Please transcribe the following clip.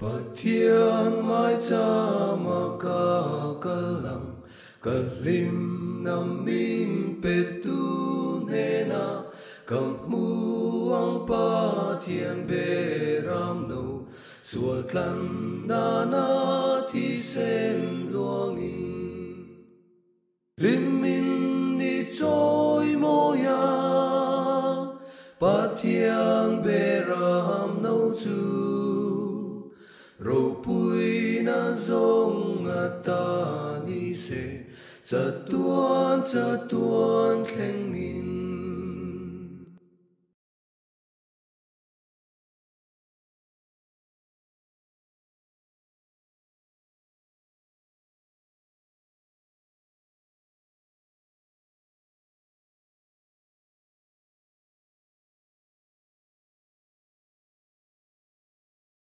Pathian mai cha ma ka kalang kalim nam min petu nena kamu ang pathian beram no suatlan na thi sen luangi limin ni choi moya pathian beram no chu rô pui na zong ata ni se chatuan